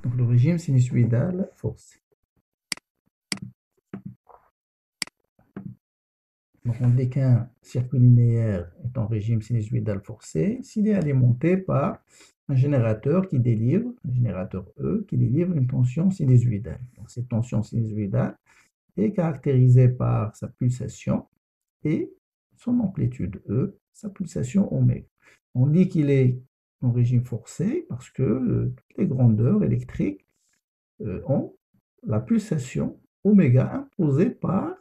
Donc le régime sinusoïdal forcé. Donc on dit qu'un circuit linéaire est en régime sinusoïdal forcé s'il est alimenté par un générateur un générateur E, qui délivre une tension sinusoïdale. Donc cette tension sinusoïdale est caractérisée par sa pulsation et son amplitude E, sa pulsation oméga. On dit qu'il est en régime forcé parce que toutes les grandeurs électriques ont la pulsation oméga imposée par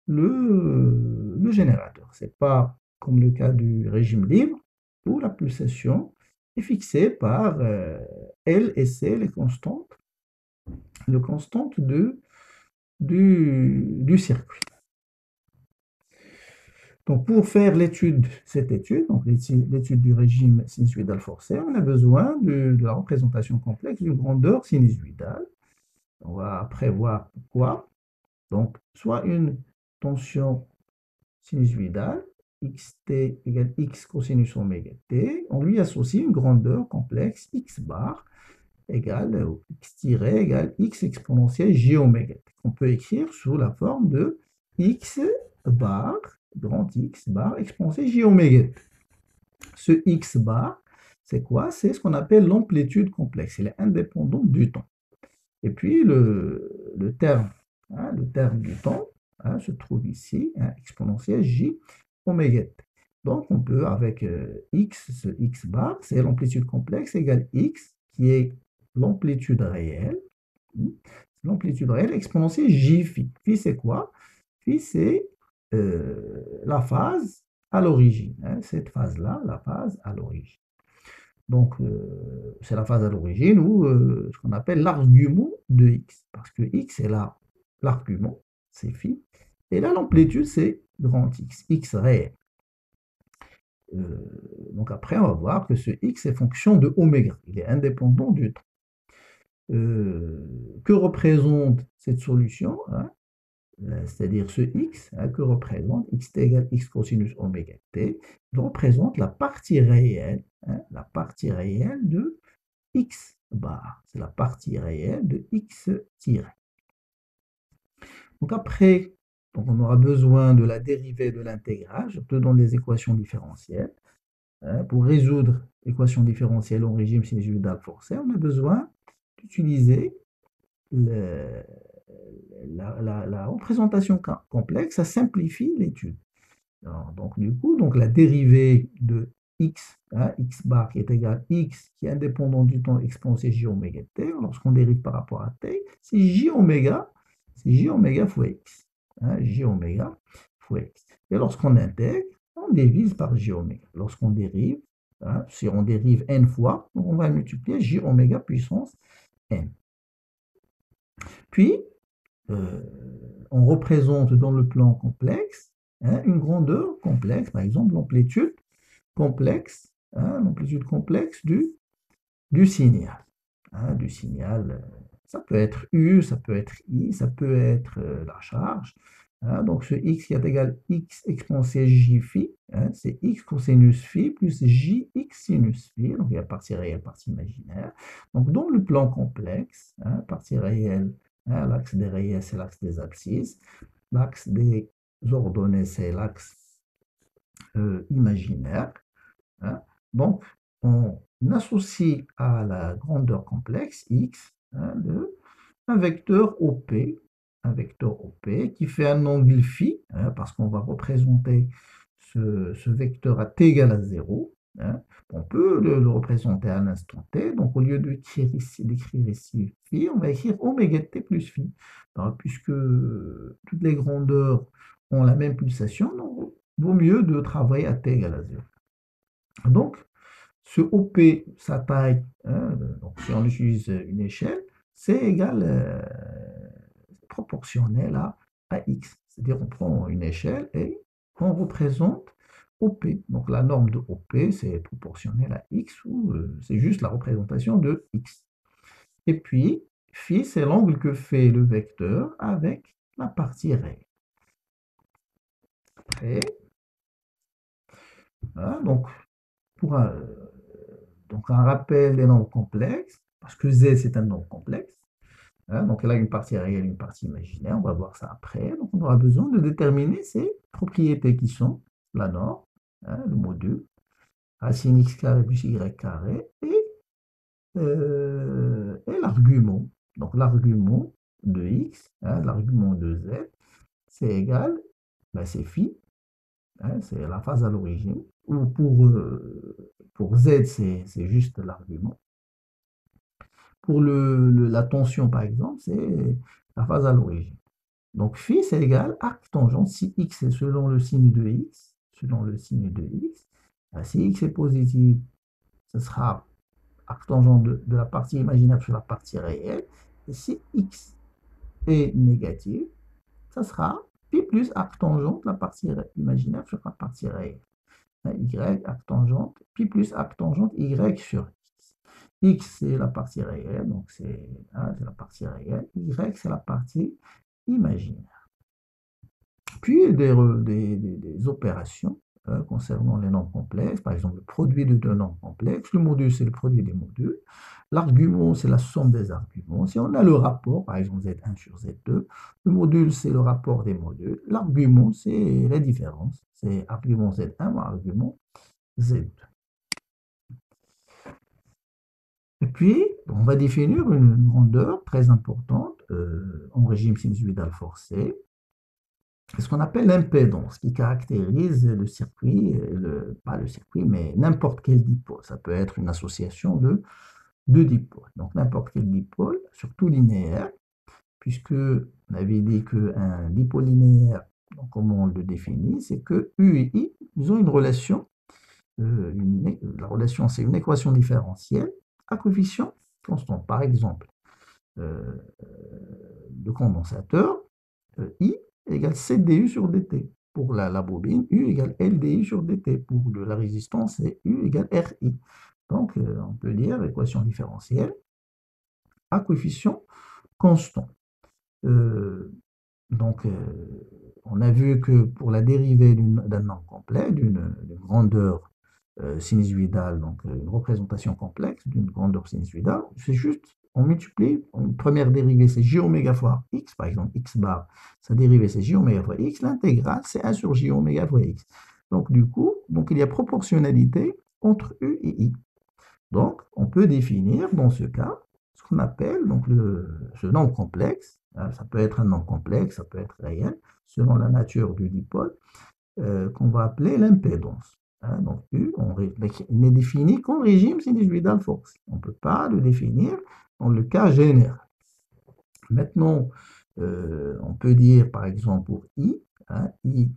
le générateur. Ce n'est pas comme le cas du régime libre où la pulsation est fixée par L et C, les constantes du circuit. Donc, pour faire cette étude, donc l'étude du régime sinusoïdal forcé, on a besoin de la représentation complexe d'une grandeur sinusoïdale. On va prévoir pourquoi. Donc, soit une tension sinusoïdale, xt égale x cosinus oméga t, on lui associe une grandeur complexe x bar égale x égale x exponentielle j oméga t, qu'on peut écrire sous la forme de x bar, grand X bar, exponentielle j oméga t. Ce x bar, c'est quoi? C'est ce qu'on appelle l'amplitude complexe. Il est indépendant du temps. Et puis le terme du temps se trouve ici, exponentielle j oméga t. Donc on peut avec x, ce x bar, c'est l'amplitude complexe égale x, qui est l'amplitude réelle, exponentielle j phi. Phi c'est quoi? Phi c'est la phase à l'origine, cette phase-là, la phase à l'origine. Donc, c'est la phase à l'origine ou ce qu'on appelle l'argument de x. Parce que x est là, l'argument, c'est phi. Et là, l'amplitude, c'est grand X, x réel. Donc après, on va voir que ce x est fonction de oméga. Il est indépendant du temps. Que représente cette solution, c'est-à-dire ce x, que représente xt égale x cosinus oméga t, il représente la partie réelle de x bar. C'est la partie réelle de x tiré. Donc après, on aura besoin de la dérivée de l'intégrale, surtout dans les équations différentielles. Pour résoudre l'équation différentielle au régime sinusoïdal forcé, on a besoin d'utiliser la représentation complexe. Ça simplifie l'étude. Donc du coup, la dérivée de x, x bar qui est égal à x qui est indépendant du temps exponentielle j oméga t, lorsqu'on dérive par rapport à t, c'est j oméga fois x. J oméga fois x. Et lorsqu'on intègre, on divise par j oméga. Lorsqu'on dérive, si on dérive n fois, on va multiplier j oméga puissance n. Puis, on représente dans le plan complexe une grandeur complexe, par exemple l'amplitude complexe du signal. Du signal, ça peut être U, ça peut être I, ça peut être la charge. Donc ce x qui est égal à x exponentielle j phi, c'est x cosinus phi plus j x sinus phi, donc il y a partie réelle, partie imaginaire. Donc dans le plan complexe, partie réelle, l'axe des réels, c'est l'axe des abscisses, l'axe des ordonnées, c'est l'axe imaginaire. Donc, on associe à la grandeur complexe x un vecteur OP, qui fait un angle phi, parce qu'on va représenter ce vecteur à t égale à 0. On peut le représenter à l'instant t, donc au lieu d'écrire ici phi, on va écrire oméga t plus phi. Alors, puisque toutes les grandeurs ont la même pulsation, donc vaut mieux de travailler à t égale à 0. Donc, ce OP, sa taille, donc si on utilise une échelle, c'est égal proportionnel à x. C'est-à-dire on prend une échelle et on représente OP. Donc la norme de OP, c'est proportionnel à x, ou c'est juste la représentation de x. Et puis, phi, c'est l'angle que fait le vecteur avec la partie réelle. Après, voilà, donc pour un rappel des nombres complexes, parce que Z, c'est un nombre complexe. Hein, donc elle a une partie réelle, une partie imaginaire, on va voir ça après. Donc on aura besoin de déterminer ces propriétés qui sont la norme, hein, le module, racine x carré plus y carré, et l'argument. Donc l'argument de x, hein, l'argument de z, c'est égal, ben, c'est phi, hein, c'est la phase à l'origine, ou pour z, c'est juste l'argument. Pour la tension, par exemple, c'est la phase à l'origine. Donc phi, c'est égal arc tangente, si x est selon le signe de x, ben, si x est positif, ce sera arc tangente de la partie imaginaire sur la partie réelle. Et si x est négatif, ça sera pi plus arc tangente la partie imaginaire sur la partie réelle. Y arc tangente, pi plus arc tangente y sur x. X, c'est la partie réelle, donc c'est la partie réelle. Y, c'est la partie imaginaire. Puis des opérations concernant les nombres complexes, par exemple le produit de deux nombres complexes, le module c'est le produit des modules, l'argument c'est la somme des arguments, si on a le rapport, par exemple Z1 sur Z2, le module c'est le rapport des modules, l'argument c'est la différence, c'est argument Z1 ou argument Z2. Et puis, on va définir une grandeur très importante en régime sinusoïdal forcé, ce qu'on appelle l'impédance, qui caractérise le circuit, pas le circuit, mais n'importe quel dipôle. Ça peut être une association de deux dipôles. Donc n'importe quel dipôle, surtout linéaire, puisque on avait dit qu'un dipôle linéaire, donc comment on le définit, c'est que U et I, ils ont une relation, la relation c'est une équation différentielle à coefficient constant. Par exemple, le condensateur, I égale CDU sur dt. Pour la bobine, U égale LDI sur dt. Pour la résistance, c'est U égale RI. Donc, on peut dire équation différentielle à coefficient constant. Donc, on a vu que pour la dérivée d'un nombre complet, d'une grandeur sinusoïdale, donc une représentation complexe d'une grandeur sinusoïdale, c'est juste, on multiplie, une première dérivée c'est j oméga fois x, par exemple x bar, sa dérivée c'est j oméga fois x, l'intégrale c'est 1 sur j oméga fois x. Donc du coup, il y a proportionnalité entre u et i. Donc on peut définir dans ce cas ce qu'on appelle donc ce nombre complexe, hein, ça peut être un nombre complexe, ça peut être réel, selon la nature du dipôle, qu'on va appeler l'impédance. Hein, donc U, on n'est défini qu'en régime sinusoïdal forcé. On ne peut pas le définir dans le cas général. Maintenant, on peut dire par exemple pour I, hein, I,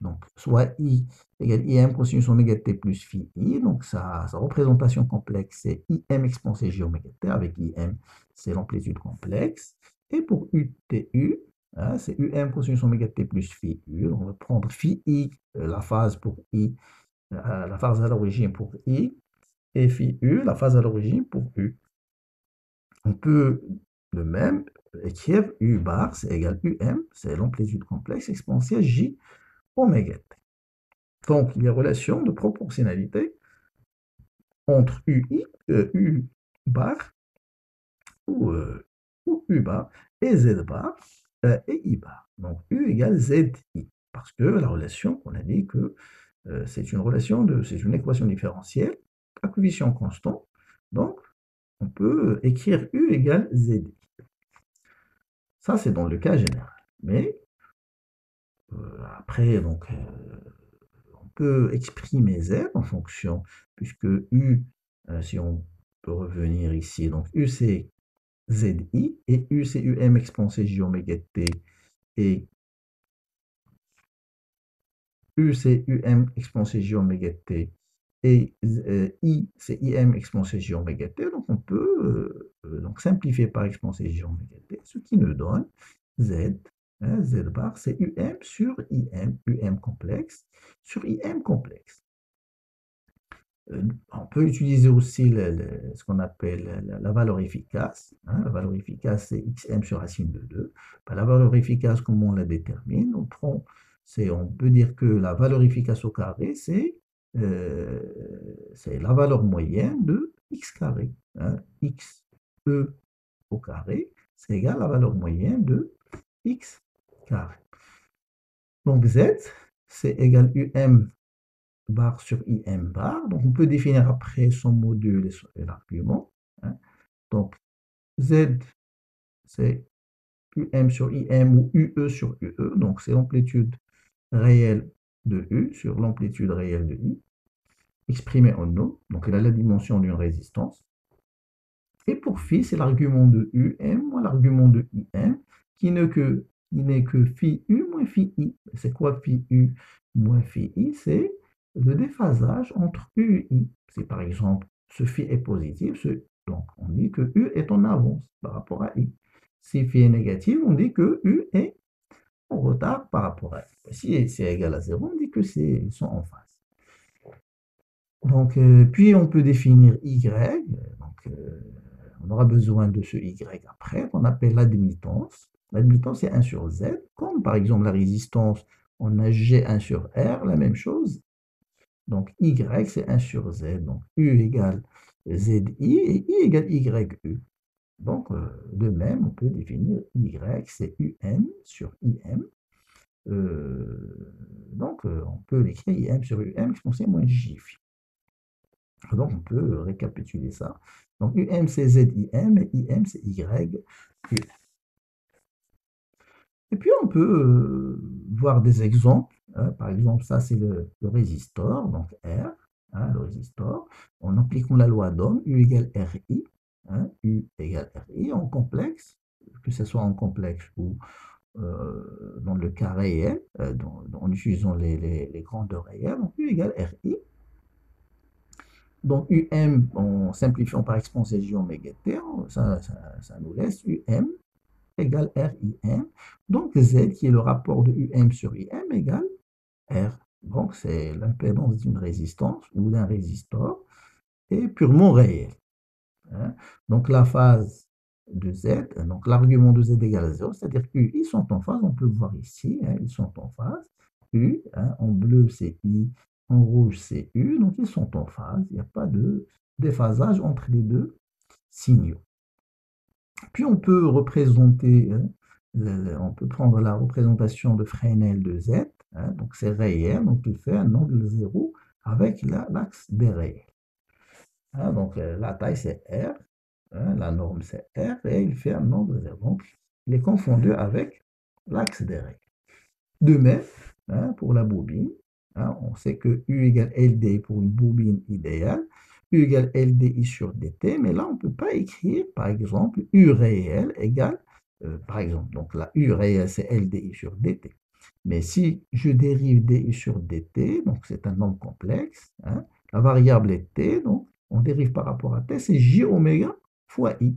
donc soit I égale IM cosinus oméga t plus phi I, donc sa représentation complexe c'est IM expansé J oméga t, avec IM c'est l'amplitude complexe, et pour UTU, hein, c'est UM cosinus oméga t plus phi U, on va prendre phi I, la phase pour I, la phase à l'origine pour I, et phi U, la phase à l'origine pour U. On peut de même écrire U bar, c'est égal UM, c'est l'amplitude complexe exponentielle J oméga t. Donc, il y a relation de proportionnalité entre U bar ou U bar et Z bar et I bar. Donc, U égale ZI. Parce que la relation, on a dit que c'est une équation différentielle à coefficient constant. Donc, on peut écrire U égale ZI. Ça, c'est dans le cas général. Mais après, donc, on peut exprimer Z en fonction, puisque U, si on peut revenir ici, donc U c'est ZI, et U c'est UM expansé J oméga T, et U c'est UM expansé J oméga T, et I c'est IM expansé J oméga T, donc on peut donc simplifier par expansé J oméga T, ce qui nous donne Z, hein, Z bar, c'est UM sur IM, UM complexe, sur IM complexe. On peut utiliser aussi ce qu'on appelle la valeur efficace. Hein. La valeur efficace, c'est xm sur racine de 2. Ben, la valeur efficace, comment on la détermine? On peut dire que la valeur efficace au carré, c'est la valeur moyenne de x carré. Hein. X E au carré, c'est égal à la valeur moyenne de x carré. Donc Z, c'est égal UM bar sur IM bar. Donc on peut définir après son module et l'argument. Hein. Donc Z, c'est UM sur IM ou UE sur UE. Donc c'est l'amplitude réelle de U sur l'amplitude réelle de I, exprimée en ohm. Donc elle a la dimension d'une résistance. Et pour phi, c'est l'argument de UM moins l'argument de IM qui n'est que phi U moins phi I. C'est quoi phi U moins phi I? C'est le déphasage entre U et I. Si par exemple ce phi est positif, donc on dit que U est en avance par rapport à I. Si phi est négatif, on dit que U est en retard par rapport à I. Si c'est égal à 0, on dit que ils sont en phase. Donc, puis on peut définir Y. Donc, on aura besoin de ce Y après, qu'on appelle l'admittance. L'admittance, c'est 1 sur Z, comme par exemple la résistance, on a G1 sur R, la même chose. Donc, Y, c'est 1 sur Z. Donc, U égale ZI et I égale YU. Donc, de même, on peut définir Y, c'est UM sur IM. Donc, on peut l'écrire IM sur UM, exponentielle moins J. Donc, on peut récapituler ça. Donc, UM, c'est ZIM et IM, c'est YU. Et puis, on peut voir des exemples. Par exemple, ça, c'est le résistor, donc R, le résistor. En appliquant la loi d'Ohm, U égale RI, U égale RI en complexe, que ce soit en complexe ou dans le cas réel, en utilisant les grandeurs réelles. Donc, U égale RI. Donc, UM, en simplifiant par exponentielle J oméga T, ça nous laisse UM égale RIM. Donc, Z, qui est le rapport de UM sur IM, égale R. Donc, c'est l'impédance d'une résistance ou d'un résistor est purement réelle. Hein. Donc, la phase de Z, donc l'argument de Z égale à 0, c'est-à-dire que ils sont en phase, on peut le voir ici, ils sont en phase. U, en bleu c'est I, en rouge c'est U, donc ils sont en phase, il n'y a pas de déphasage entre les deux signaux. Puis on peut représenter, on peut prendre la représentation de Fresnel de Z, donc c'est réel, donc il fait un angle 0 avec l'axe des réels. Donc la taille c'est R, la norme c'est R, et il fait un angle 0. Donc il est confondu avec l'axe des réels. De même, pour la bobine, on sait que U égale LD pour une bobine idéale, U égale LDI sur DT, mais là, on ne peut pas écrire, par exemple, U réel égale, par exemple, donc la U réel, c'est LDI sur DT. Mais si je dérive DI sur DT, donc c'est un nombre complexe, la variable est T, donc on dérive par rapport à T, c'est J oméga fois I,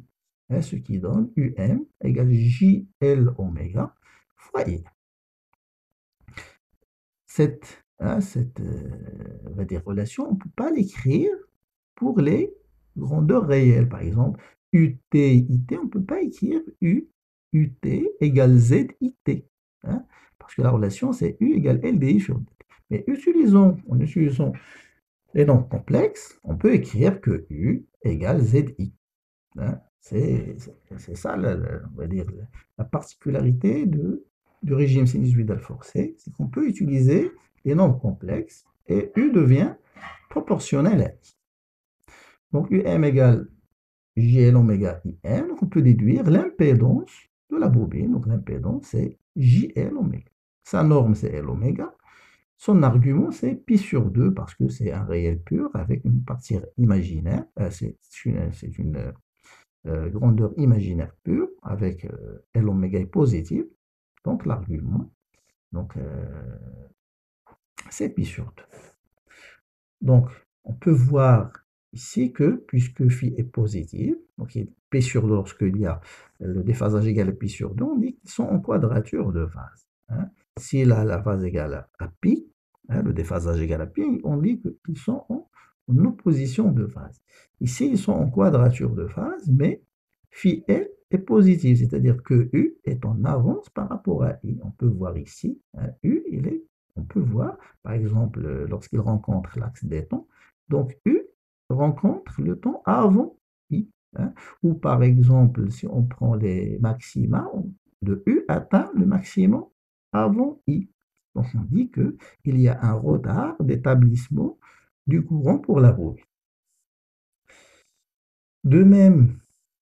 ce qui donne UM égale JL oméga fois I. Cette on va dire, relation, on ne peut pas l'écrire pour les grandeurs réelles. Par exemple, UT, IT, on ne peut pas écrire UT égale ZIT. Parce que la relation, c'est U égale LDI sur DT. Mais en utilisant les nombres complexes, on peut écrire que U égale ZI. C'est ça, on va dire, la particularité du régime sinusoïdal forcé, c'est qu'on peut utiliser les nombres complexes et U devient proportionnel à I. Donc UM égale JL oméga IM, donc on peut déduire l'impédance de la bobine. Donc l'impédance c'est JL oméga. Sa norme c'est L oméga. Son argument c'est pi sur 2 parce que c'est un réel pur avec une partie imaginaire. C'est une grandeur imaginaire pure avec L oméga est positive. Donc l'argument, donc c'est pi sur 2. Donc on peut voir ici que puisque phi est positif, donc il est p sur 2 lorsqu'il y a le déphasage égal à pi sur 2, on dit qu'ils sont en quadrature de phase. Si la phase égale à pi, le déphasage égal à pi, on dit qu'ils sont en opposition de phase. Ici, ils sont en quadrature de phase, mais phi L est positif, c'est-à-dire que U est en avance par rapport à I. On peut voir ici, U, on peut voir, par exemple, lorsqu'il rencontre l'axe des temps, donc U rencontre le temps avant I. hein. Ou par exemple, si on prend les maxima de U atteint le maximum avant I. Donc on dit qu'il y a un retard d'établissement du courant pour la bobine. De même,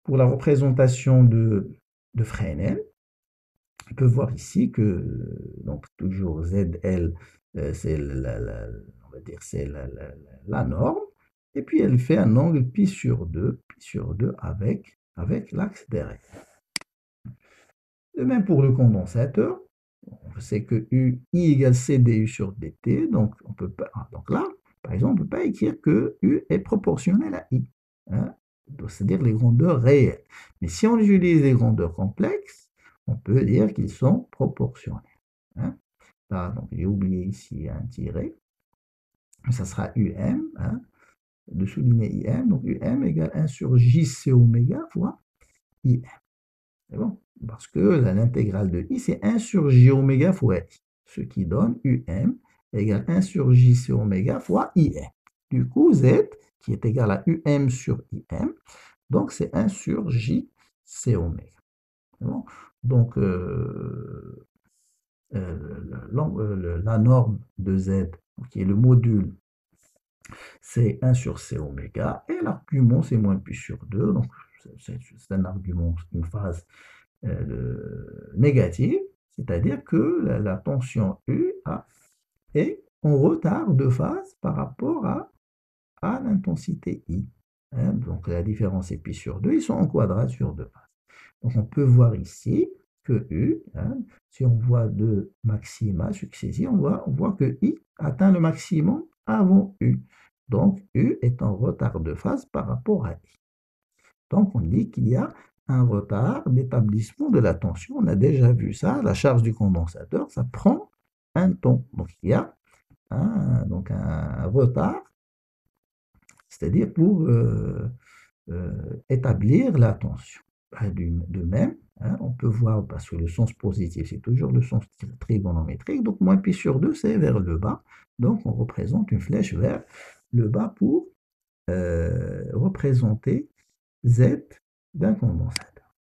pour la représentation de Fresnel, on peut voir ici que donc toujours ZL, c'est on va dire c'est la norme, et puis elle fait un angle pi sur 2 avec l'axe derrière. De même pour le condensateur, on sait que I égale CdU sur dt, donc on peut pas, donc là, par exemple, on ne peut pas écrire que U est proportionnel à I, hein, c'est-à-dire les grandeurs réelles. Mais si on utilise les grandeurs complexes, on peut dire qu'ils sont proportionnels, hein. Là, donc j'ai oublié ici un tiret, ça sera UM, hein, de souligner IM, donc UM égale 1 sur JC oméga fois IM. C'est bon? Parce que l'intégrale de I, c'est 1 sur J oméga fois I, ce qui donne UM égale 1 sur JC oméga fois IM. Du coup, Z, qui est égal à UM sur IM, donc c'est 1 sur JC oméga. C'est bon? Donc, la norme de Z, qui est le module, c'est 1 sur C oméga, et l'argument, c'est moins pi sur 2, donc c'est un argument, une phase négative, c'est-à-dire que la tension U est en retard de phase par rapport à l'intensité I, hein. Donc la différence est pi sur 2, ils sont en quadrature de phase. Donc on peut voir ici que U, hein, si on voit deux maxima successifs, on voit que I atteint le maximum avant U. Donc U est en retard de phase par rapport à I. Donc on dit qu'il y a un retard d'établissement de la tension. On a déjà vu ça, la charge du condensateur, ça prend un temps. Donc il y a un retard, c'est-à-dire pour établir la tension. De même, hein, on peut voir, parce que le sens positif, c'est toujours le sens trigonométrique, donc moins pi sur 2, c'est vers le bas. Donc on représente une flèche vers le bas pour représenter Z d'un condensateur.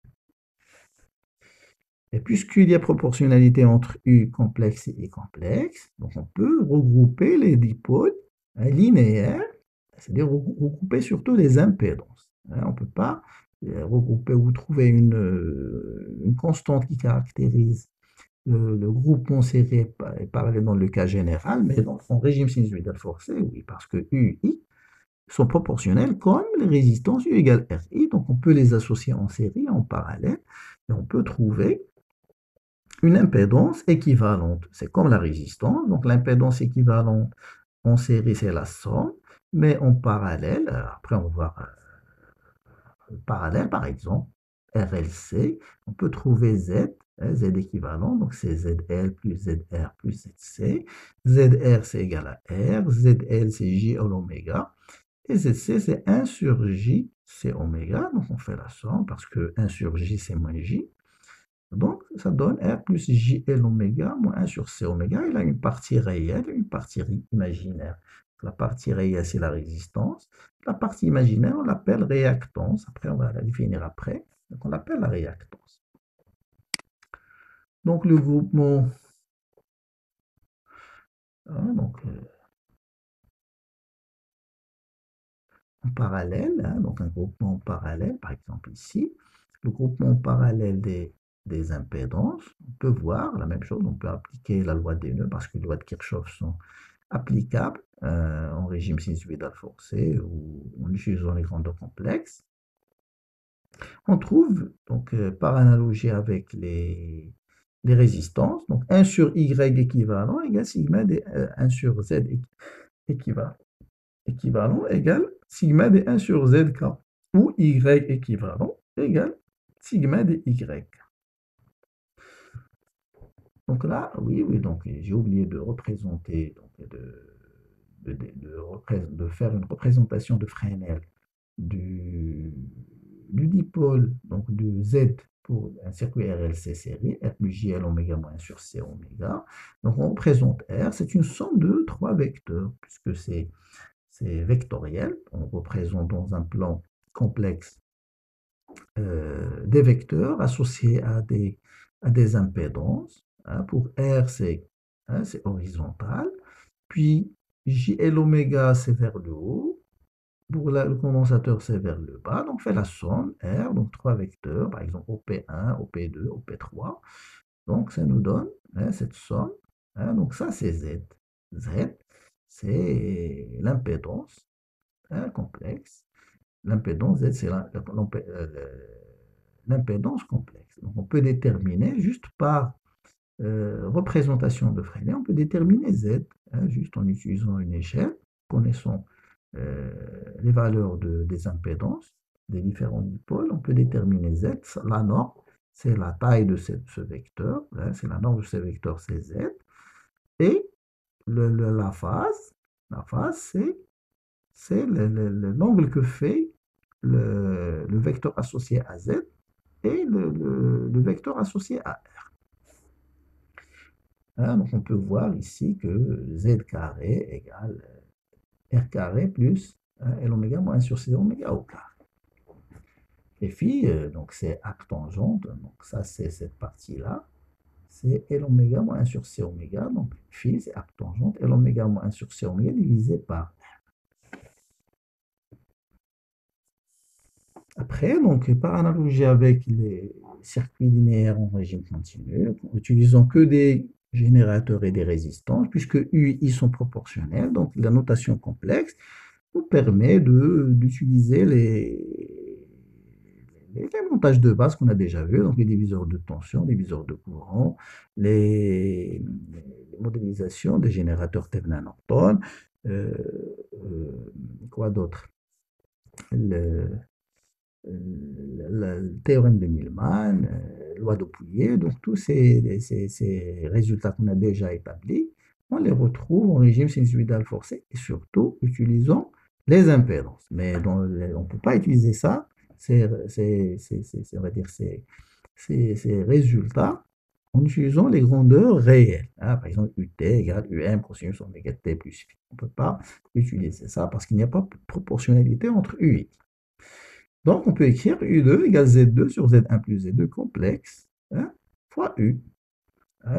Et puisqu'il y a proportionnalité entre U complexe et I complexe, donc on peut regrouper les dipoles linéaires, c'est-à-dire regrouper surtout les impédances. On ne peut pas regrouper ou trouver une constante qui caractérise le groupement serré et parallèle dans le cas général, mais dans son régime sinusoïdal forcé, oui, parce que U et I sont proportionnels comme les résistances U égale RI, donc on peut les associer en série, en parallèle, et on peut trouver une impédance équivalente. C'est comme la résistance, donc l'impédance équivalente en série, c'est la somme, mais en parallèle, après on va voir parallèle par exemple, RLC, on peut trouver Z, Z équivalent, donc c'est ZL plus ZR plus ZC. ZR c'est égal à R, ZL c'est J à l'oméga, et ZC c'est 1 sur J, c'est oméga, donc on fait la somme parce que 1 sur J c'est moins J. Donc, ça donne R plus JL oméga moins 1 sur C oméga. Il a une partie réelle et une partie imaginaire. La partie réelle, c'est la résistance. La partie imaginaire, on l'appelle réactance. Après, on va la définir après. Donc, on l'appelle la réactance. Donc, le groupement... donc, en parallèle, donc un groupement parallèle, par exemple ici, le groupement parallèle des impédances, on peut voir la même chose, on peut appliquer la loi des nœuds parce que les lois de Kirchhoff sont applicables en régime sinusoïdal forcé ou en utilisant les grandeurs complexes. On trouve, donc par analogie avec les résistances, donc 1 sur Y équivalent égale sigma des 1 sur Z équivalent égale sigma des 1 sur ZK, ou Y équivalent égale sigma des Y. Donc là, oui, donc j'ai oublié de représenter, donc de faire une représentation de Fresnel du dipôle, donc du Z pour un circuit RLC série, R plus JL oméga moins 1 sur C oméga. Donc on représente R, c'est une somme de 3 vecteurs, puisque c'est vectoriel. On représente dans un plan complexe des vecteurs associés à des impédances. Pour R, c'est horizontal. Puis JL oméga, c'est vers le haut. Pour le condensateur, c'est vers le bas. Donc, on fait la somme R, donc trois vecteurs, par exemple OP1, OP2, OP3. Donc, ça nous donne cette somme. Donc, ça, c'est Z. Z, c'est l'impédance complexe. L'impédance Z, c'est l'impédance complexe. Donc, on peut déterminer juste par représentation de Freinet, on peut déterminer Z, juste en utilisant une échelle, connaissant les valeurs des impédances des différents dipôles, on peut déterminer Z. La norme, c'est la taille de ce vecteur, c'est la norme de ce vecteur, c'est Z. Et la phase, c'est l'angle que fait le vecteur associé à Z et le vecteur associé à R. Donc on peut voir ici que Z carré égale R carré plus L oméga moins 1 sur C oméga au carré. Et phi, donc c'est arctangente, donc ça c'est cette partie-là, c'est L oméga moins 1 sur C oméga, donc phi c'est arctangente, L oméga moins 1 sur C oméga divisé par. Après, donc par analogie avec les circuits linéaires en régime continu, en utilisant que des générateurs et des résistances, puisque U et I sont proportionnels, donc la notation complexe nous permet d'utiliser les montages de base qu'on a déjà vus, donc les diviseurs de tension, les diviseurs de courant, les modélisations des générateurs Thevenin-Norton, euh, quoi d'autre, le, le théorème de Millman, loi de Pouillet, donc tous ces résultats qu'on a déjà établis, on les retrouve en régime sinusoïdal forcé et surtout utilisant les impédances. Mais on ne peut pas utiliser ça, on va dire ces résultats en utilisant les grandeurs réelles. Par exemple, UT égale UM cosinus oméga T plus phi. On ne peut pas utiliser ça parce qu'il n'y a pas de proportionnalité entre U et I. Donc, on peut écrire U2 égale Z2 sur Z1 plus Z2 complexe fois U.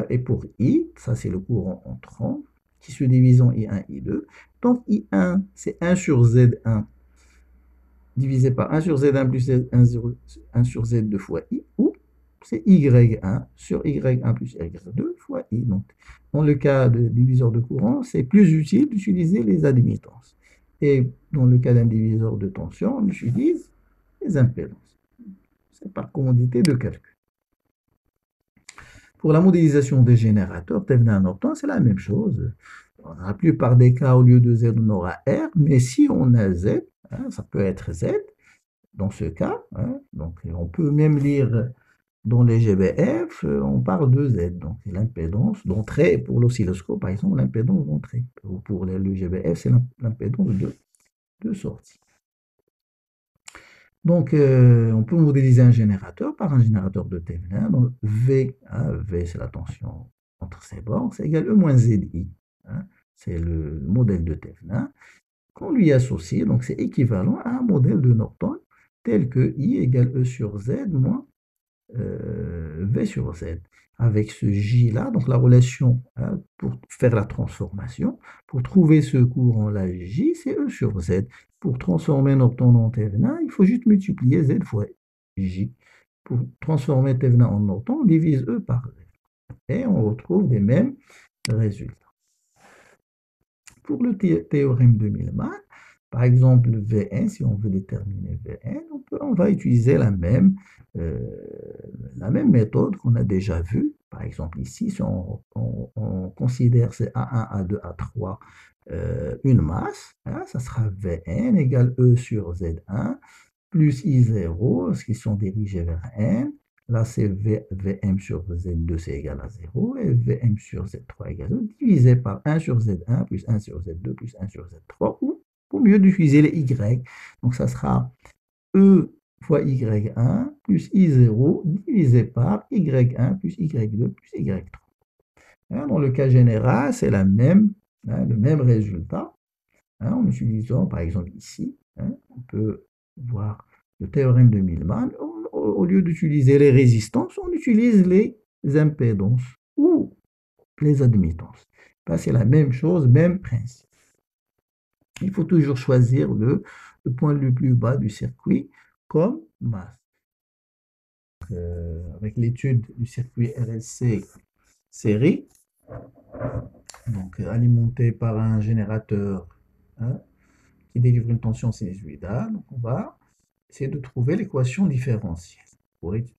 Et pour I, ça c'est le courant entrant qui se divise en I1, I2. Donc I1, c'est 1 sur Z1 divisé par 1 sur Z1 plus Z1, 1 sur Z2 fois I, ou c'est Y1 sur Y1 plus Y2 fois I. Donc, dans le cas de diviseur de courant, c'est plus utile d'utiliser les admittances. Et dans le cas d'un diviseur de tension, on utilise les impédances. C'est par commodité de calcul. Pour la modélisation des générateurs Thevenin-Norton, c'est la même chose. Dans la plupart des cas, au lieu de Z, on aura R, mais si on a Z, ça peut être Z, dans ce cas, donc on peut même lire dans les GBF, on parle de Z, donc l'impédance d'entrée pour l'oscilloscope, par exemple, l'impédance d'entrée. Pour le GBF, c'est l'impédance de sortie. Donc, on peut modéliser un générateur par un générateur de Thevenin. Donc, V, V c'est la tension entre ces bornes, c'est égal E moins ZI. C'est le modèle de Thevenin qu'on lui associe. Donc, c'est équivalent à un modèle de Norton tel que I égale E sur Z moins V sur Z. Avec ce J-là, donc la relation pour faire la transformation, pour trouver ce courant-là J, c'est E sur Z. Pour transformer Norton en Thevenin, il faut juste multiplier Z fois J. Pour transformer Thevenin en Norton, on divise E par Z. Et on retrouve les mêmes résultats. Pour le théorème de Millman, par exemple, Vn, si on veut déterminer Vn, on va utiliser la même méthode qu'on a déjà vue. Par exemple, ici, si on considère ces A1, A2, A3 une masse, ça sera Vn égale E sur Z1 plus I0, parce qu'ils sont dirigés vers N. Là, c'est Vm sur Z2, c'est égal à 0, et Vm sur Z3 égale 0, divisé par 1 sur Z1 plus 1 sur Z2 plus 1 sur Z3, ou pour mieux d'utiliser les Y. Donc, ça sera E fois Y1 plus I0 divisé par Y1 plus Y2 plus Y3. Dans le cas général, c'est le même résultat. En utilisant, par exemple, ici, on peut voir le théorème de Millman, au lieu d'utiliser les résistances, on utilise les impédances ou les admittances. C'est la même chose, même principe. Il faut toujours choisir le point le plus bas du circuit comme masse. Avec l'étude du circuit RLC série, donc alimenté par un générateur, hein, qui délivre une tension sinusoïdale, donc on va essayer de trouver l'équation différentielle.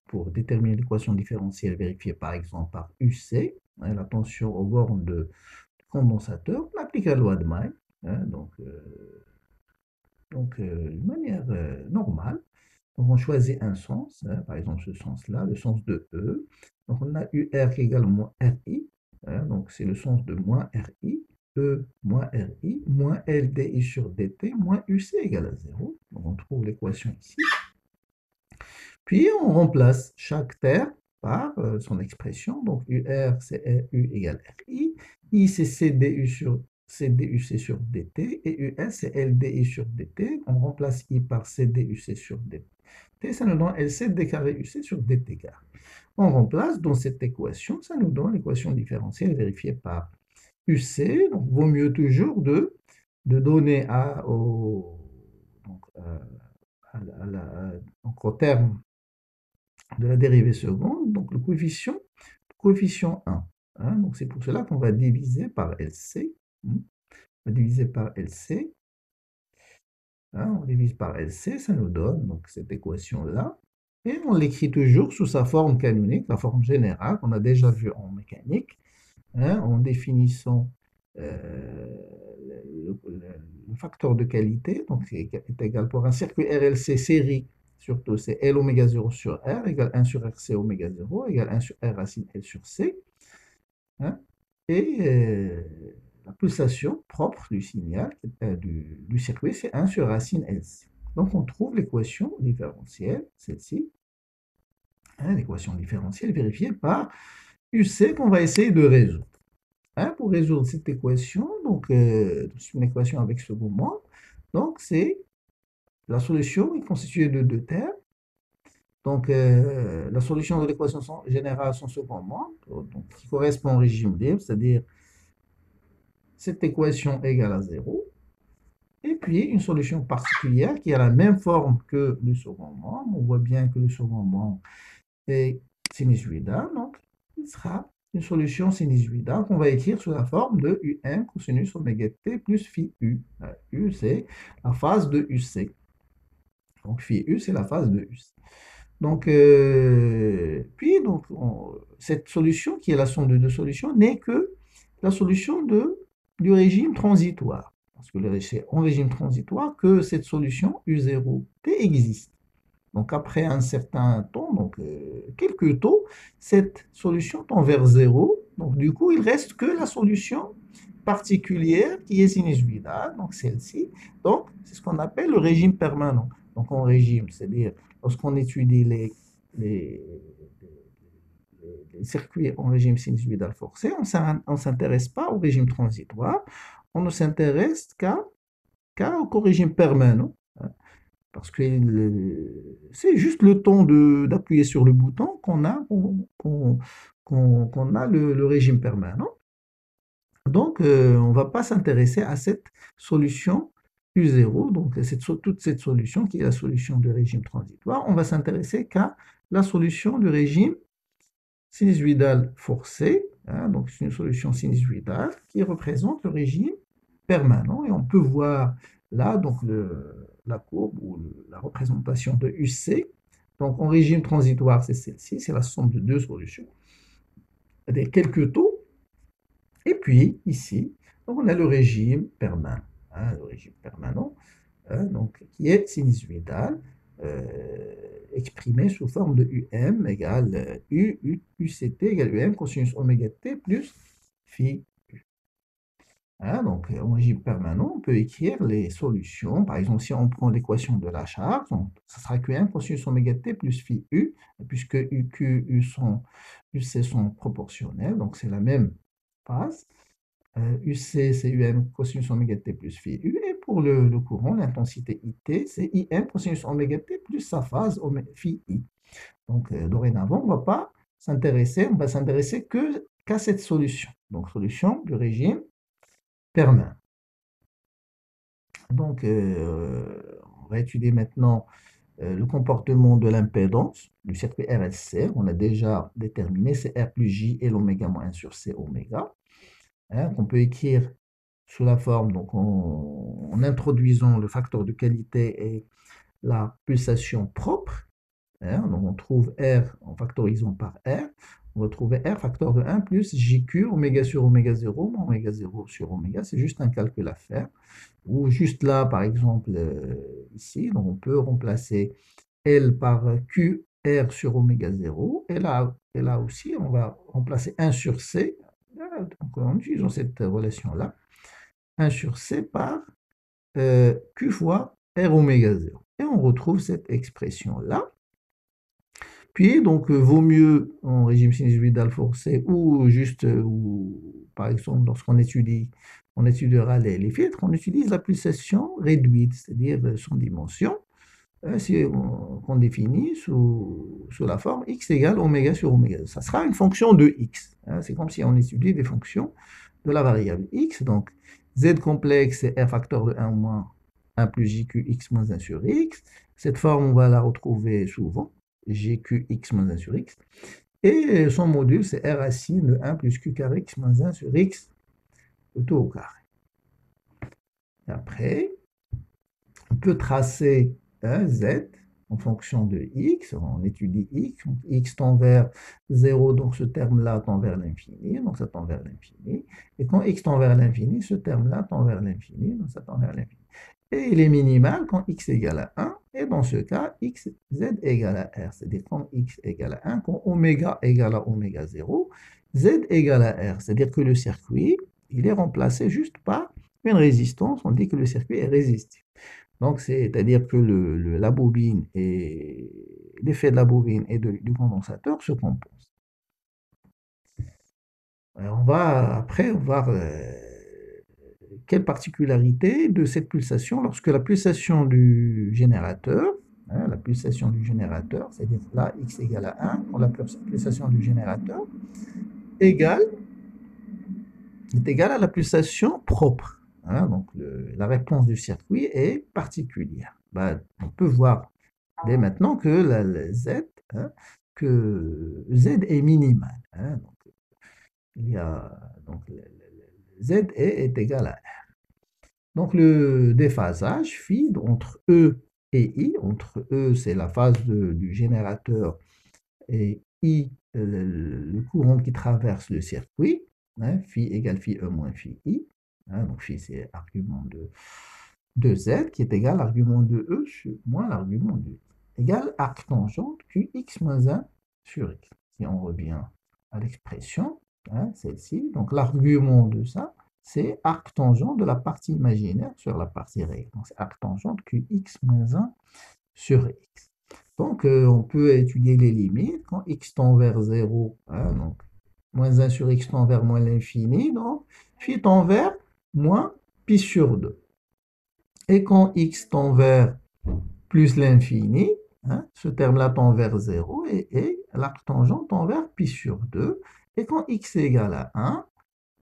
Pour déterminer l'équation différentielle, vérifier par exemple par UC, hein, la tension aux bornes de condensateur, on applique la loi de May, hein, de manière normale. Donc on choisit un sens, hein, par exemple ce sens-là, le sens de E. Donc on a UR qui égale moins RI, hein, donc c'est le sens de moins RI, E moins RI, moins LDI sur DT, moins UC égale à 0. Donc on trouve l'équation ici. Puis on remplace chaque terme par son expression. Donc UR c'est RU égale RI, I c'est CDU sur CDUC sur DT, et US c'est LDI sur DT. On remplace I par CDUC sur DT, ça nous donne LC d carré UC sur DT carré. On remplace dans cette équation, ça nous donne l'équation différentielle vérifiée par UC. Donc vaut mieux toujours de donner au terme de la dérivée seconde, donc le coefficient 1. Hein, donc c'est pour cela qu'on va diviser par LC. On va diviser par LC. Hein, on divise par LC, ça nous donne donc cette équation-là. Et on l'écrit toujours sous sa forme canonique, la forme générale qu'on a déjà vue en mécanique, hein, en définissant le facteur de qualité, donc est égal pour un circuit RLC série, surtout c'est L oméga 0 sur R égale 1 sur RC oméga 0 égale 1 sur R racine L sur C. Hein, et la pulsation propre du signal du circuit, c'est 1 sur racine LC. Donc on trouve l'équation différentielle, celle-ci, hein, l'équation différentielle vérifiée par UC qu'on va essayer de résoudre. Hein, pour résoudre cette équation, donc c'est une équation avec second membre, donc c'est la solution est constituée de deux termes. Donc la solution de l'équation générale sans second membre, donc, qui correspond au régime libre, c'est-à-dire cette équation égale à 0, et puis une solution particulière qui a la même forme que le second membre. On voit bien que le second membre est sinusoïdal, donc il sera une solution sinusoïdale qu'on va écrire sous la forme de UM cosinus oméga t plus phi U. U, c'est la phase de UC. Donc phi U, c'est la phase de UC. Donc, cette solution, qui est la somme de deux solutions, n'est que la solution du régime transitoire. Parce que c'est en régime transitoire que cette solution U0T existe. Donc, après un certain temps, donc quelques taux, cette solution tend vers 0. Donc, du coup, il reste que la solution particulière qui est sinusoïdale, donc celle-ci. Donc, c'est ce qu'on appelle le régime permanent. Donc, en régime, c'est-à-dire lorsqu'on étudie les circuits en régime sinusoïdal forcé, on ne s'intéresse pas au régime transitoire, on ne s'intéresse qu'au régime permanent, hein, parce que c'est juste le temps d'appuyer sur le bouton qu'on a le régime permanent. Donc, on ne va pas s'intéresser à cette solution U0, donc toute cette solution qui est la solution du régime transitoire. On va s'intéresser qu'à la solution du régime sinusoïdal forcé, hein, donc c'est une solution sinusoïdale qui représente le régime permanent. Et on peut voir là donc la courbe ou la représentation de UC. Donc en régime transitoire, c'est celle-ci, c'est la somme de deux solutions, des quelques taux. Et puis ici, donc on a le régime permanent, hein, le régime permanent, hein, donc, qui est sinusoïdal, exprimé sous forme de UM égale UCT égale UM cosinus oméga t plus phi U. Hein, donc, en régime permanent, on peut écrire les solutions. Par exemple, si on prend l'équation de la charge, donc, ça sera QM cosinus oméga t plus phi U, puisque UQ, UC sont proportionnels, donc c'est la même phase. UC, c'est UM cosinus oméga t plus phi U. Et pour le courant, l'intensité IT, c'est IM cosinus oméga t plus sa phase phi I. Donc, dorénavant, on va s'intéresser qu'à cette solution. Donc, solution du régime permanent. Donc, on va étudier maintenant le comportement de l'impédance du circuit RLC. On a déjà déterminé, c'est R plus J et l'oméga moins 1 sur C oméga. Hein, qu'on peut écrire sous la forme, donc en introduisant le facteur de qualité et la pulsation propre. Hein, donc on trouve R en factorisant par R. On va trouver R facteur de 1 plus JQ oméga sur oméga 0, moins oméga 0 sur oméga. C'est juste un calcul à faire. Ou juste là, par exemple, ici, donc on peut remplacer L par Q R sur oméga 0. Et là aussi, on va remplacer 1 sur C. Donc en utilisant cette relation-là, 1 sur C par Q fois R oméga 0. Et on retrouve cette expression-là. Puis, donc, vaut mieux en régime sinusoïdal forcé ou juste, ou, par exemple, lorsqu'on on étudiera les filtres, on utilise la pulsation réduite, c'est-à-dire son dimension, qu'on définit sous la forme x égale oméga sur oméga. Ça sera une fonction de x. Hein, c'est comme si on étudiait des fonctions de la variable x. Donc, z complexe, c'est r facteur de 1 moins 1 plus jq x moins 1 sur x. Cette forme, on va la retrouver souvent. Gqx moins 1 sur x. Et son module, c'est R racine de 1 plus Q carré x moins 1 sur x, tout au carré. Et après, on peut tracer un Z en fonction de x. On étudie x. X tend vers 0, donc ce terme-là tend vers l'infini. Donc ça tend vers l'infini. Et quand x tend vers l'infini, ce terme-là tend vers l'infini. Donc ça tend vers l'infini. Et il est minimal quand x égale à 1, et dans ce cas, z égale à r, c'est-à-dire quand x égale à 1, quand oméga égale à oméga 0, z égale à r, c'est-à-dire que le circuit, il est remplacé juste par une résistance, on dit que le circuit est résistif. Donc, c'est-à-dire que la bobine et l'effet de la bobine et du condensateur se compensent. Alors, on va après voir quelle particularité de cette pulsation lorsque la pulsation du générateur, hein, la pulsation du générateur, c'est-à-dire là x égale à 1, quand la pulsation du générateur égale, est égale à la pulsation propre. Hein, donc la réponse du circuit est particulière. Ben, on peut voir dès maintenant que la Z, hein, que Z est minimale. Hein, donc, il y a, donc, Z est égal à donc le déphasage phi entre E et I, entre E c'est la phase du générateur et I le courant qui traverse le circuit, hein, phi égale phi E moins phi I, hein, donc phi c'est argument de Z qui est égal à l'argument de E moins l'argument de I, égale arc tangente Qx moins 1 sur X. Si on revient à l'expression, hein, celle-ci, donc l'argument de ça, c'est arc tangent de la partie imaginaire sur la partie réelle. Donc, c'est arc tangente Qx moins 1 sur x. Donc, on peut étudier les limites. Quand x tend vers 0, hein, donc moins 1 sur x tend vers moins l'infini, donc phi tend vers moins pi sur 2. Et quand x tend vers plus l'infini, hein, ce terme-là tend vers 0 et l'arc tangent tend vers pi sur 2. Et quand x est égal à 1,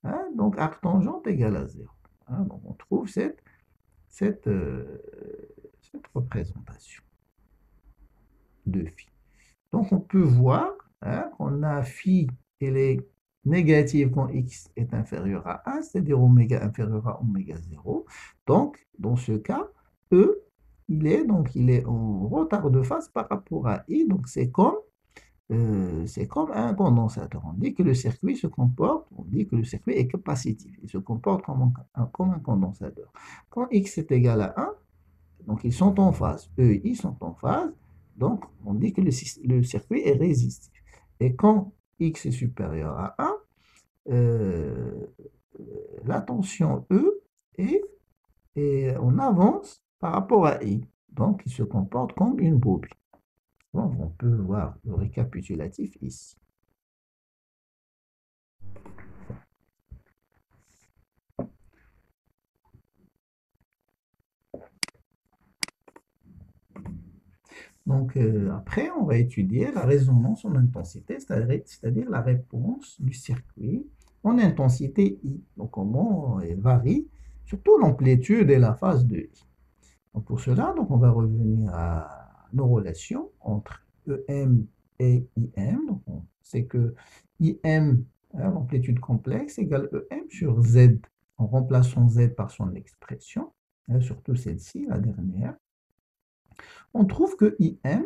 hein, donc arc tangente égale à 0. Hein, donc on trouve cette représentation de phi. Donc on peut voir, hein, qu'on a phi, elle est négative quand x est inférieur à 1, c'est-à-dire oméga inférieur à oméga 0. Donc dans ce cas, E, il est en retard de phase par rapport à I, donc c'est comme un condensateur. On dit que le circuit se comporte, on dit que le circuit est capacitif. Il se comporte comme un condensateur. Quand x est égal à 1, donc ils sont en phase. E et I sont en phase. Donc on dit que le circuit est résistif. Et quand x est supérieur à 1, euh, la tension E et on avance par rapport à I. Donc il se comporte comme une bobine. Bon, on peut voir le récapitulatif ici. Donc, après, on va étudier la résonance en intensité, c'est-à-dire la réponse du circuit en intensité I. Donc, comment elle varie, surtout l'amplitude et la phase de I. Donc, pour cela, donc, on va revenir à nos relations entre EM et IM. Donc, on sait que IM, hein, l'amplitude complexe, égale EM sur Z, en remplaçant Z par son expression, hein, surtout celle-ci, la dernière. On trouve que IM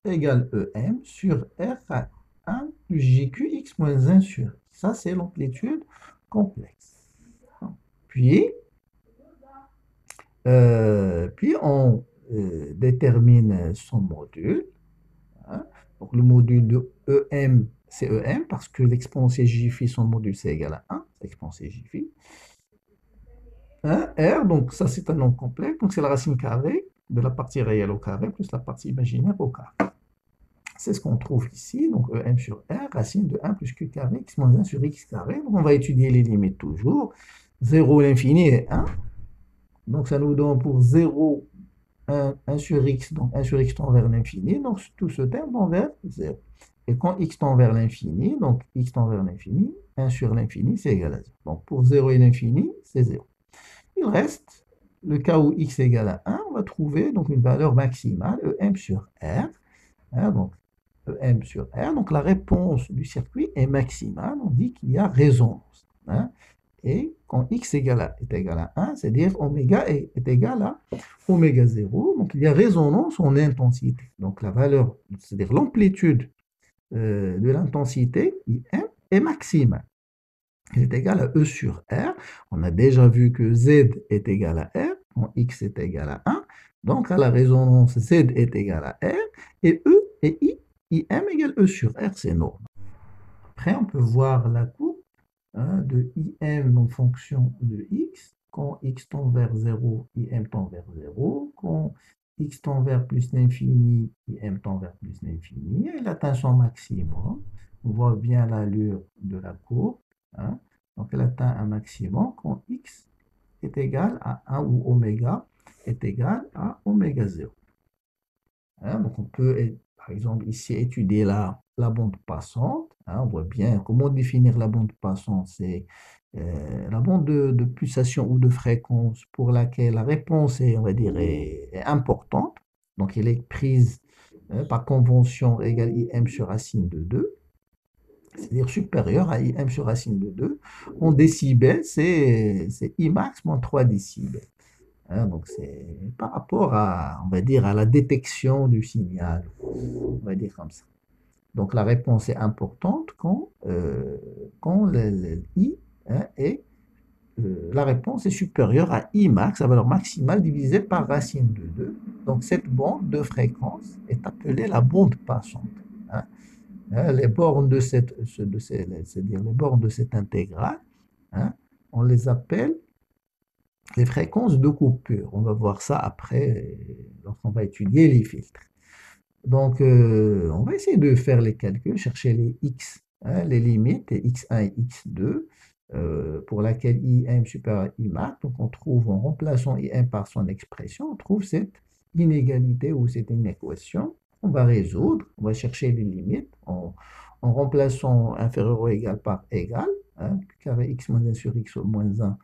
égale EM sur R à 1 plus JQX moins 1 sur I. Ça, c'est l'amplitude complexe. Puis, puis on détermine son module, hein. Donc, le module de EM, c'est EM parce que l'exponentielle JFI, son module, c'est égal à 1, l'exponentielle JFI. Hein, R, donc ça, c'est un nombre complexe, donc c'est la racine carrée de la partie réelle au carré plus la partie imaginaire au carré. C'est ce qu'on trouve ici, donc EM sur R, racine de 1 plus Q carré, x moins 1 sur x carré. Donc on va étudier les limites toujours. 0, l'infini est 1. Donc ça nous donne pour 0, 1 sur x, donc 1 sur x tend vers l'infini, donc tout ce terme tend vers 0. Et quand x tend vers l'infini, donc x tend vers l'infini, 1 sur l'infini, c'est égal à 0. Donc pour 0 et l'infini, c'est 0. Il reste le cas où x égale à 1, on va trouver donc une valeur maximale, EM sur R. Hein, donc EM sur R. Donc la réponse du circuit est maximale. On dit qu'il y a résonance. Hein. Et quand x est égal à 1, c'est-à-dire oméga est égal à oméga 0, donc il y a résonance en intensité. Donc la valeur, c'est-à-dire l'amplitude de l'intensité, IM, est maximale. Elle est égale à E sur R. On a déjà vu que Z est égal à R, quand X est égal à 1. Donc à la résonance, Z est égal à R, et E et I, IM égale E sur R, c'est normal. Après, on peut voir la courbe, hein, de IM en fonction de X. Quand X tend vers 0, IM tend vers 0. Quand X tend vers plus l'infini, IM tend vers plus l'infini. Elle atteint son maximum. On voit bien l'allure de la courbe. Hein. Donc, elle atteint un maximum quand X est égal à 1 ou oméga est égal à oméga 0. Hein, donc, on peut, par exemple, ici étudier la bande passante. Hein, on voit bien comment définir la bande passante. C'est la bande de pulsation ou de fréquence pour laquelle la réponse est, on va dire, est importante. Donc, elle est prise par convention égale IM sur racine de 2, c'est-à-dire supérieure à IM sur racine de 2. En décibels, c'est I max moins 3 décibels. Hein, donc c'est par rapport à, on va dire, à la détection du signal, on va dire comme ça. Donc la réponse est importante quand le I, hein, est, la réponse est supérieure à I max, la valeur maximale divisée par racine de 2. Donc cette bande de fréquence est appelée la bande passante. Hein. Les bornes de c'est-à-dire les bornes de cette intégrale, hein, on les appelle les fréquences de coupure. On va voir ça après lorsqu'on va étudier les filtres. Donc, on va essayer de faire les calculs, chercher les x, hein, les limites, x1 et x2, pour laquelle IM supérieur à Imax. Donc, on trouve, en remplaçant IM par son expression, on trouve cette inégalité ou cette inéquation. On va résoudre, on va chercher les limites en remplaçant inférieur ou égal par égal, hein, carré x moins 1 sur x moins 1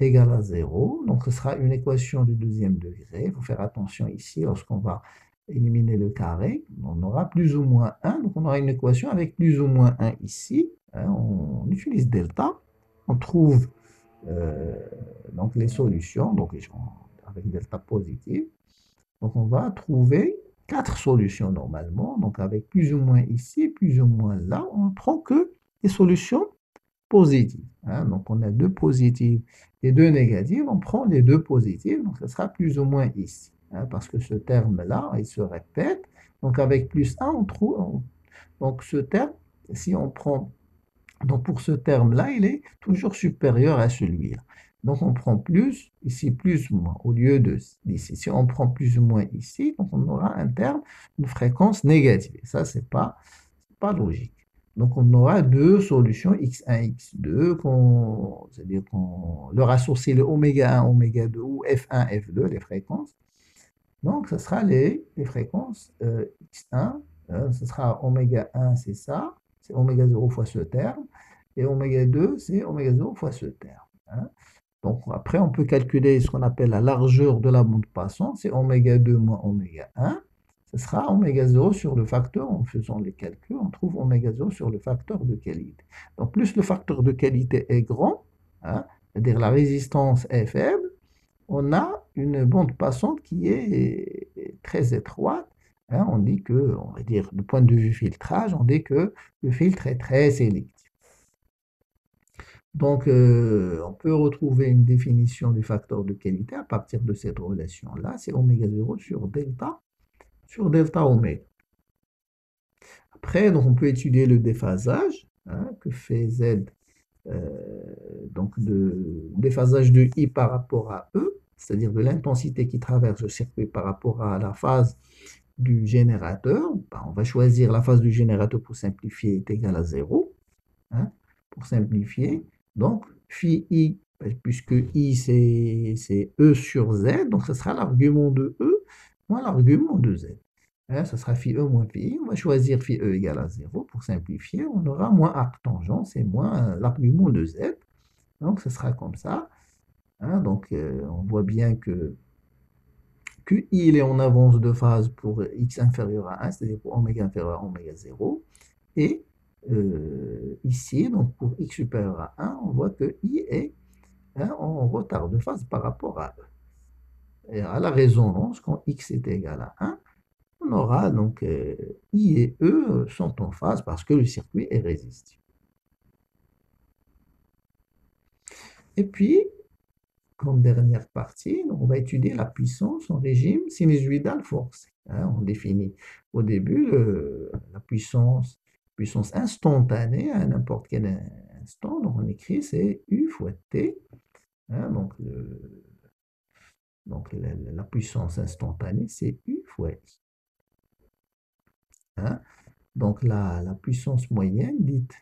égale à 0. Donc, ce sera une équation du deuxième degré. Il faut faire attention ici, lorsqu'on va éliminer le carré, on aura plus ou moins 1. Donc, on aura une équation avec plus ou moins 1 ici. Hein, on utilise delta. On trouve donc les solutions, donc avec delta positive. Donc, on va trouver 4 solutions normalement. Donc, avec plus ou moins ici, plus ou moins là, on ne prend que les solutions positives. Hein. Donc, on a 2 positives et 2 négatives. On prend les 2 positives. Donc, ça sera plus ou moins ici. Hein, parce que ce terme-là, il se répète. Donc, avec plus 1, on trouve. Donc, ce terme, si on prend. Donc, pour ce terme-là, il est toujours supérieur à celui-là. Donc, on prend plus, ici, plus ou moins, au lieu de d'ici. Si on prend plus ou moins ici, donc on aura un terme, une fréquence négative. Ça, c'est pas logique. Donc, on aura deux solutions, x1, x2, c'est-à-dire qu'on leur associe le oméga 1, oméga 2 ou f1, f2, les fréquences. Donc, ce sera les fréquences x1, ce sera oméga 1, c'est ça, c'est oméga 0 fois ce terme, et oméga 2, c'est oméga 0 fois ce terme. Hein. Donc, après, on peut calculer ce qu'on appelle la largeur de la bande passante, c'est oméga 2 moins oméga 1. Ce sera oméga 0 sur le facteur, en faisant les calculs, on trouve oméga 0 sur le facteur de qualité. Donc, plus le facteur de qualité est grand, hein, c'est-à-dire la résistance est faible, on a une bande passante qui est très étroite. Hein. On dit que, on va dire, du point de vue filtrage, on dit que le filtre est très sélectif. Donc, on peut retrouver une définition du facteur de qualité à partir de cette relation-là. C'est oméga 0 sur delta oméga. Après, donc, on peut étudier le déphasage, hein, que fait Z, donc de déphasage de I par rapport à E, c'est-à-dire de l'intensité qui traverse le circuit par rapport à la phase du générateur. Ben, on va choisir la phase du générateur pour simplifier est égal à 0. Hein, pour simplifier. Donc, phi I, puisque I c'est E sur Z, donc ce sera l'argument de E moins l'argument de Z. Hein, ce sera phi E moins phi I. On va choisir phi E égale à 0 pour simplifier. On aura moins arc tangent, c'est moins l'argument de Z. Donc, ce sera comme ça. Hein, donc, on voit bien que QI il est en avance de phase pour x inférieur à 1, c'est-à-dire pour oméga inférieur à oméga 0. Et ici, donc pour x supérieur à 1, on voit que I est en retard de phase par rapport à E. Et à la résonance, quand x est égal à 1, on aura donc I et E sont en phase parce que le circuit est résistif. Et puis, comme dernière partie, on va étudier la puissance en régime sinusoïdal forcé. Hein, on définit au début la puissance instantanée à n'importe quel instant. Donc on écrit c'est U fois T. Hein, donc la puissance instantanée, c'est U fois I. Hein. Donc la puissance moyenne dite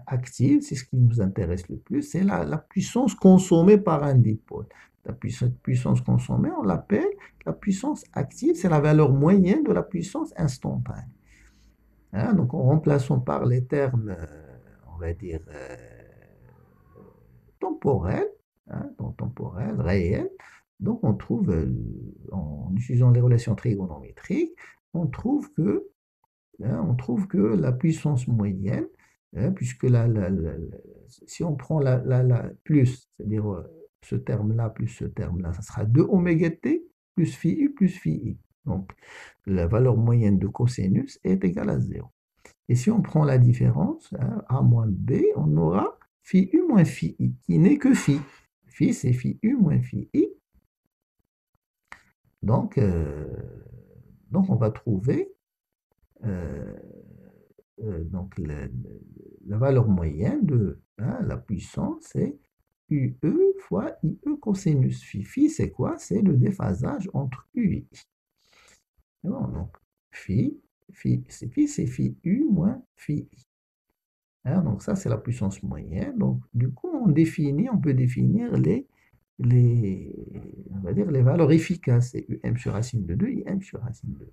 active, c'est ce qui nous intéresse le plus, c'est la puissance consommée par un dipôle. La puissance consommée, on l'appelle la puissance active, c'est la valeur moyenne de la puissance instantanée. Hein, donc en remplaçant par les termes, on va dire, temporels, hein, temporels, réels, donc on trouve, en utilisant les relations trigonométriques, on trouve que on trouve que la puissance moyenne, hein, puisque si on prend la plus, c'est-à-dire ce terme-là plus ce terme-là, ça sera 2 oméga t plus phi u plus phi i. Donc la valeur moyenne de cosinus est égale à 0. Et si on prend la différence, hein, a moins b, on aura phi u moins phi i, qui n'est que phi. Phi, c'est phi u moins phi i. Donc, on va trouver donc la valeur moyenne de la puissance, c'est UE fois IE cosinus phi. Phi, c'est quoi? C'est le déphasage entre U et I. Bon, donc, phi, c'est phi U moins phi I. Hein, donc ça, c'est la puissance moyenne. Donc, du coup, on peut définir on va dire les valeurs efficaces. C'est UM sur racine de 2, IM sur racine de 2.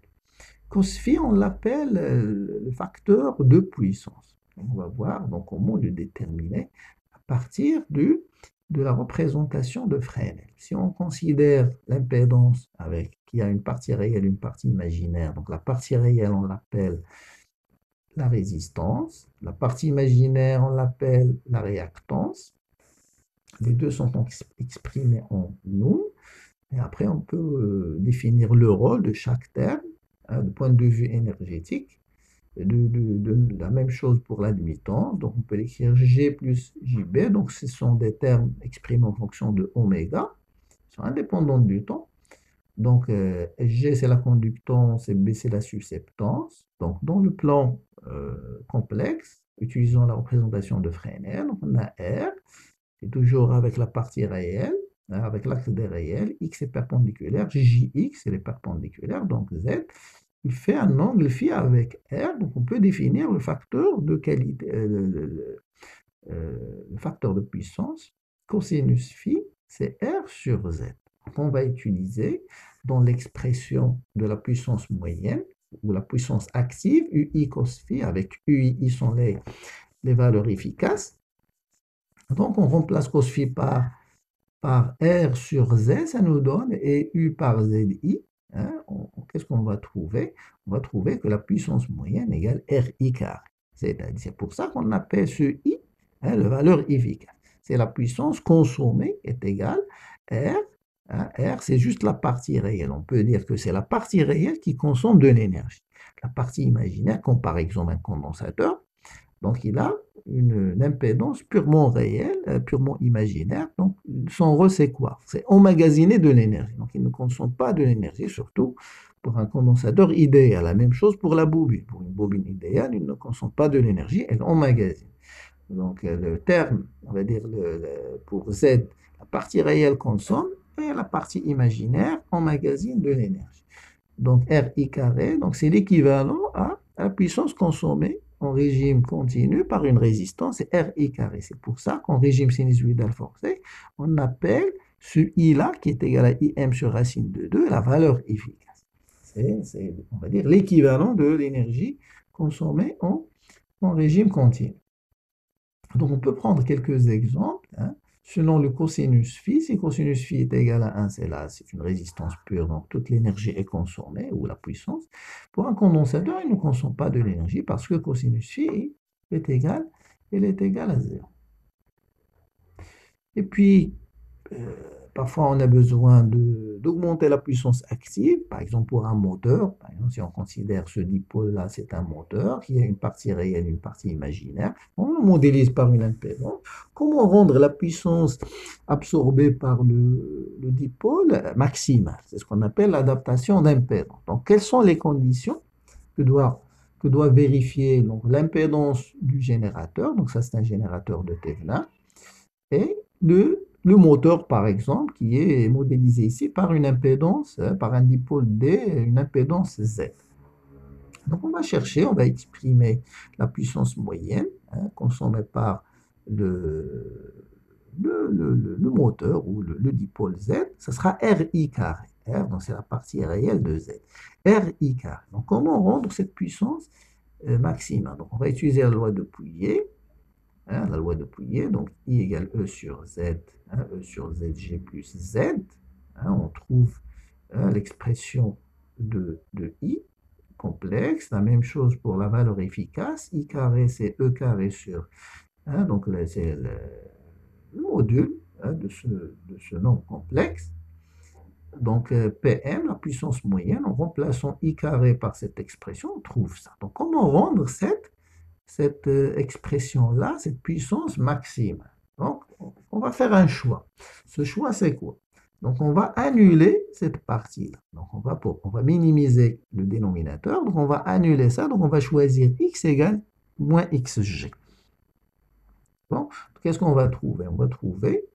Cos phi, on l'appelle le facteur de puissance. On va voir donc comment le déterminer à partir de la représentation de Fresnel. Si on considère l'impédance avec qui a une partie réelle, une partie imaginaire, donc la partie réelle, on l'appelle la résistance, la partie imaginaire, on l'appelle la réactance. Les deux sont exprimés en nous. Et après, on peut définir le rôle de chaque terme, hein, du point de vue énergétique. De la même chose pour l'admittance. Donc, on peut l'écrire G plus JB. Donc, ce sont des termes exprimés en fonction de oméga. Ils sont indépendants du temps. Donc, G, c'est la conductance et B, c'est la susceptance. Donc, dans le plan complexe, utilisant la représentation de Fresnel, on a R, c'est toujours avec la partie réelle, hein, avec l'axe des réels, X est perpendiculaire, JX, c'est les perpendiculaires, donc Z, il fait un angle phi avec R, donc on peut définir le facteur de qualité, le facteur de puissance, cosinus phi, c'est R sur Z. On va utiliser dans l'expression de la puissance moyenne ou la puissance active, UI cos phi, avec UI sont les valeurs efficaces. Donc, on remplace cos phi par R sur Z, ça nous donne, et U par ZI. Hein, qu'est-ce qu'on va trouver? On va trouver que la puissance moyenne égale RI carré. C'est pour ça qu'on appelle ce I, hein, la valeur efficace. C'est la puissance consommée est égale R. Hein, R, c'est juste la partie réelle. On peut dire que c'est la partie réelle qui consomme de l'énergie. La partie imaginaire, comme par exemple un condensateur, donc, il a une impédance purement réelle, purement imaginaire. Donc, son rôle, c'est quoi? C'est emmagasiner de l'énergie. Donc, il ne consomme pas de l'énergie, surtout pour un condensateur idéal. La même chose pour la bobine. Pour une bobine idéale, il ne consomme pas de l'énergie, elle emmagasine. Donc, le terme, on va dire pour Z, la partie réelle consomme et la partie imaginaire emmagasine de l'énergie. Donc, RI carré, donc c'est l'équivalent à la puissance consommée en régime continu par une résistance, c'est RI carré. C'est pour ça qu'en régime sinusoïdal forcé, on appelle ce I-là, qui est égal à IM sur racine de 2, la valeur efficace. C'est, on va dire, l'équivalent de l'énergie consommée en régime continu. Donc, on peut prendre quelques exemples. Hein. Selon le cosinus phi, si cosinus phi est égal à 1, c'est là, c'est une résistance pure, donc toute l'énergie est consommée, ou la puissance. Pour un condensateur, il ne consomme pas de l'énergie parce que cosinus phi est égal, il est égal à 0. Et puis, euh, parfois, on a besoin d'augmenter la puissance active, par exemple pour un moteur. Par exemple, si on considère ce dipôle-là, c'est un moteur qui a une partie réelle, une partie imaginaire. On le modélise par une impédance. Comment rendre la puissance absorbée par le dipôle maximale? C'est ce qu'on appelle l'adaptation d'impédance. Donc, quelles sont les conditions que doit vérifier l'impédance du générateur? Donc, ça, c'est un générateur de Thévenin. Et le moteur, par exemple, qui est modélisé ici par une impédance, par un dipôle D, une impédance Z. Donc, on va chercher, on va exprimer la puissance moyenne consommée par le, le moteur ou le dipôle Z. Ça sera RI carré. R, donc c'est la partie réelle de Z. RI carré. Donc, comment rendre cette puissance maximale? Donc, on va utiliser la loi de Pouillet. Hein, la loi de Pouillet, donc I égale E sur Z, hein, E sur ZG plus Z, hein, on trouve l'expression de I complexe, la même chose pour la valeur efficace, I carré c'est E carré sur, hein, donc c'est le module hein, de ce nombre complexe. Donc PM, la puissance moyenne, en remplaçant I carré par cette expression, on trouve ça. Donc comment rendre cette expression-là, cette puissance maxime? Donc, on va faire un choix. Ce choix, c'est quoi? Donc, on va annuler cette partie-là. Donc, on va minimiser le dénominateur. Donc, on va annuler ça. Donc, on va choisir x égale moins xg. Bon, qu'est-ce qu'on va trouver? On va trouver,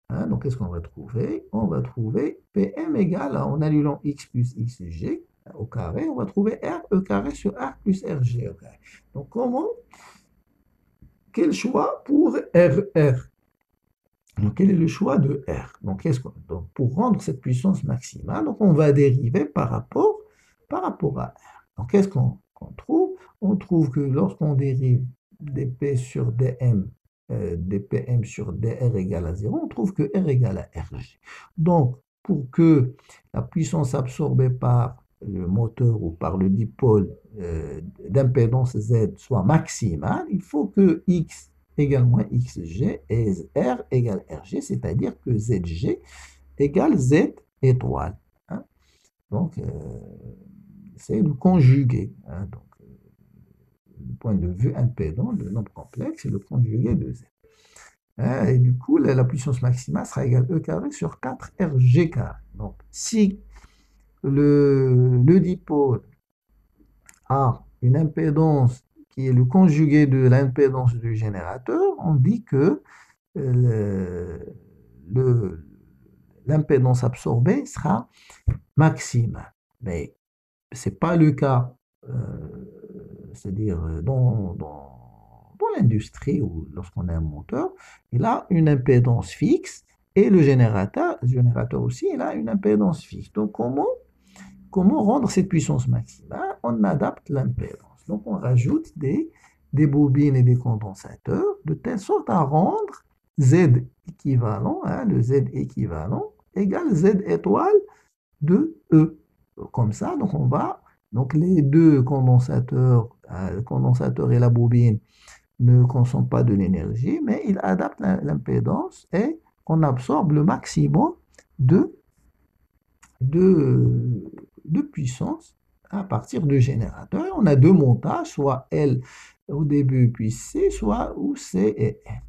hein, donc qu'est-ce qu'on va trouver? On va trouver Pm égale, en annulant x plus xg, au carré, on va trouver R E carré sur R plus RG au carré. Donc, quel choix pour RR? Donc, quel est le choix de R? Donc, pour rendre cette puissance maximale, donc on va dériver par rapport à R. Donc, qu'est-ce qu'on trouve? On trouve que lorsqu'on dérive dP sur dm, dPm sur dr égale à 0, on trouve que R égale à RG. Donc, pour que la puissance absorbée par le moteur ou par le dipôle d'impédance Z soit maximale, il faut que X égale moins XG et R égale RG, c'est-à-dire que ZG égale Z étoile. Hein. Donc, c'est le conjugué. Hein. Donc, du point de vue impédant, le nombre complexe, c'est le conjugué de Z. Hein. Et du coup, la puissance maximale sera égale E carré sur 4RG carré. Donc, si le dipôle a une impédance qui est le conjugué de l'impédance du générateur, on dit que l'impédance absorbée sera maximale. Mais ce n'est pas le cas, c'est-à-dire dans l'industrie ou lorsqu'on a un moteur, il a une impédance fixe Et le générateur aussi, il a une impédance fixe. Donc, comment rendre cette puissance maximale? On adapte l'impédance. Donc, on rajoute des bobines et des condensateurs de telle sorte à rendre Z équivalent, hein, le Z équivalent, égale Z étoile de E. Comme ça, donc les deux condensateurs, le condensateur et la bobine ne consomment pas de l'énergie, mais ils adaptent l'impédance et on absorbe le maximum de de, de puissance à partir de générateurs. Et on a deux montages, soit L au début puis C, soit où C et N.